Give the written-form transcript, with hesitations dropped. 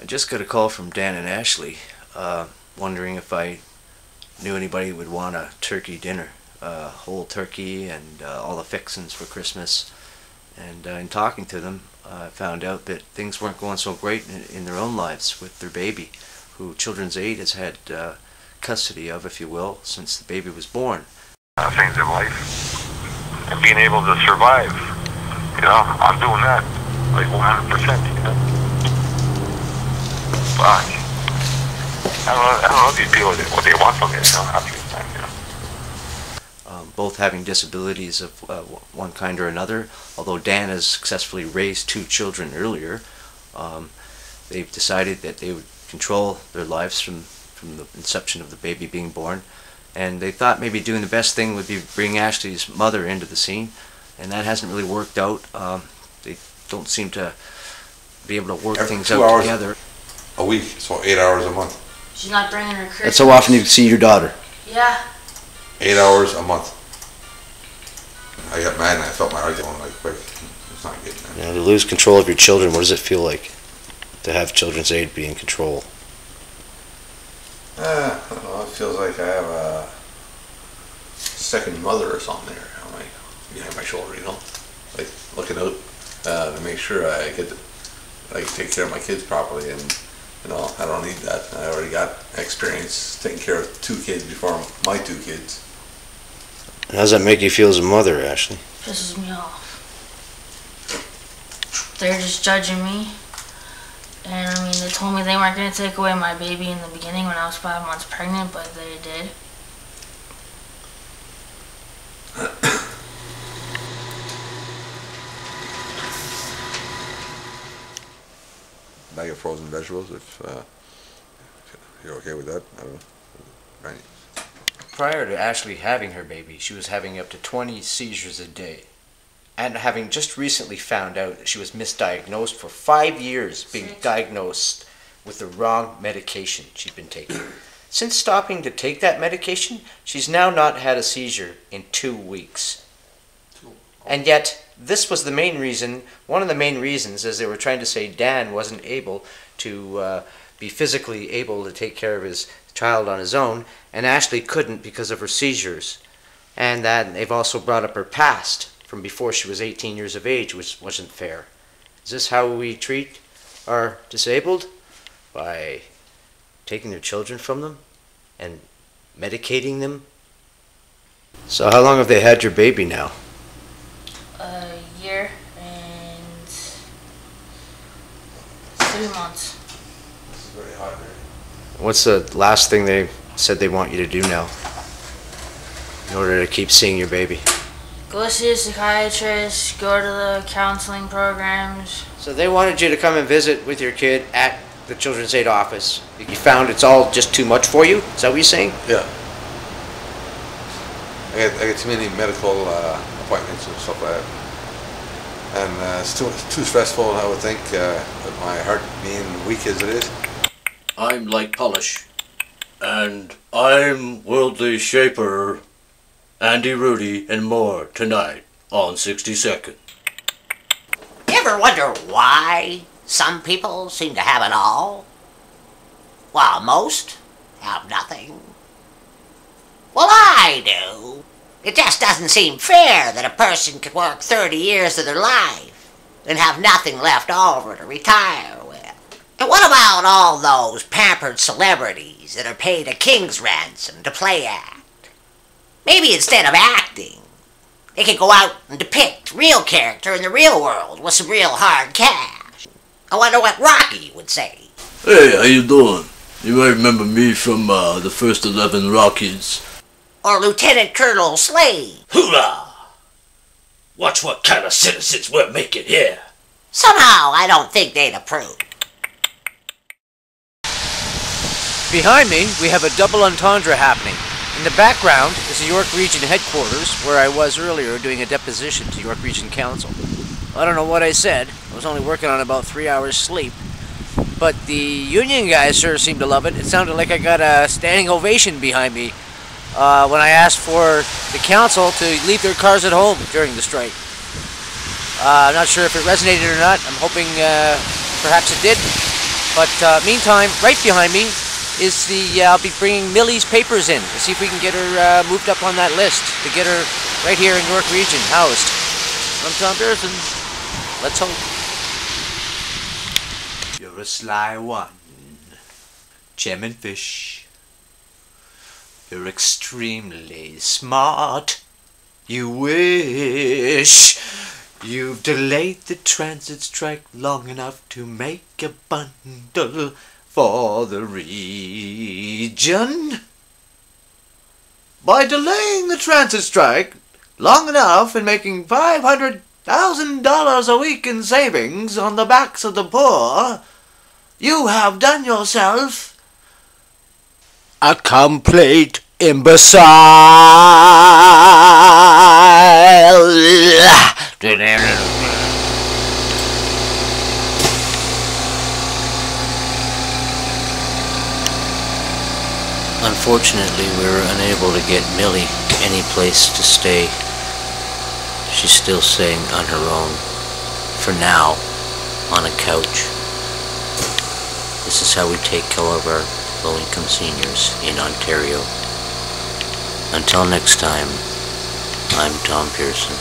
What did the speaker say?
I just got a call from Dan and Ashley, wondering if I knew anybody who would want a turkey dinner, whole turkey and all the fixings for Christmas. And in talking to them, I found out that things weren't going so great in their own lives with their baby, who Children's Aid has had custody of, if you will, since the baby was born. Things in life and being able to survive, you know, I'm doing that like 100%, you know. But I don't know these people, what they want from me, you know, half the time, you know. Both having disabilities of one kind or another. Although Dan has successfully raised 2 children earlier, they've decided that they would control their lives from the inception of the baby being born, and they thought maybe doing the best thing would be bring Ashley's mother into the scene, and that hasn't really worked out. They don't seem to be able to work things out together. A week, so 8 hours a month. She's not bringing her Christmas. That's how often you see your daughter? Yeah. 8 hours a month. I got mad and I felt my heart going like quick. It's not good, man. To lose control of your children, what does it feel like to have Children's Aid be in control? I don't know, it feels like I have a second mother or something there behind my shoulder, you know? Like looking out to make sure I take care of my kids properly, and you know, I don't need that. I already got experience taking care of 2 kids before my 2 kids. How does that make you feel as a mother, Ashley? Pisses me off. They're just judging me. And I mean, they told me they weren't going to take away my baby in the beginning when I was 5 months pregnant, but they did. Bag of frozen vegetables, if you're okay with that. I don't know. Right. Prior to Ashley having her baby, she was having up to 20 seizures a day. And having just recently found out that she was misdiagnosed for 5 years, being diagnosed with the wrong medication she'd been taking. Since stopping to take that medication, she's now not had a seizure in 2 weeks. And yet, this was the main reason, one of the main reasons, as they were trying to say Dan wasn't able to be physically able to take care of his child on his own, and Ashley couldn't because of her seizures. And that they've also brought up her past from before she was 18 years of age, which wasn't fair. Is this how we treat our disabled? By taking their children from them and medicating them? So how long have they had your baby now? A year and 3 months. This is very hot, right? What's the last thing they said they want you to do now in order to keep seeing your baby? Go see a psychiatrist, go to the counseling programs. So they wanted you to come and visit with your kid at the Children's Aid office. You found it's all just too much for you? Is that what you're saying? Yeah. I get too many medical appointments and stuff like that. And it's too stressful, I would think, with my heart being weak as it is. I'm like Polish, and I'm Worldly Shaper, Andy Rudy, and more tonight on 60-Second. Ever wonder why some people seem to have it all, while most have nothing? Well, I do. It just doesn't seem fair that a person could work 30 years of their life and have nothing left over to retire with. And what about all those pampered celebrities that are paid a king's ransom to play act? Maybe instead of acting, they could go out and depict real character in the real world with some real hard cash. I wonder what Rocky would say. Hey, how you doing? You might remember me from the first 11 Rockies. Or Lieutenant Colonel Slade. Hoorah! Watch what kind of citizens we're making here. Somehow, I don't think they'd approve. Behind me, we have a double entendre happening. In the background is the York Region headquarters, where I was earlier doing a deposition to York Region Council. I don't know what I said. I was only working on about 3 hours sleep. But the union guys sure seemed to love it. It sounded like I got a standing ovation behind me when I asked for the council to leave their cars at home during the strike. I'm not sure if it resonated or not. I'm hoping perhaps it did. But meantime, right behind me is I'll be bringing Millie's papers in to see if we can get her moved up on that list to get her right here in York Region housed. I'm Tom Pearson. Let's hope. You're a sly one, Chairman Fisch. You're extremely smart. You wish you've delayed the transit strike long enough to make a bundle for the region. By delaying the transit strike long enough and making $500,000 a week in savings on the backs of the poor, you have done yourself a complete imbecile. Unfortunately, we were unable to get Millie any place to stay. She's still staying on her own, for now, on a couch. This is how we take care of our low-income seniors in Ontario. Until next time, I'm Tom Pearson.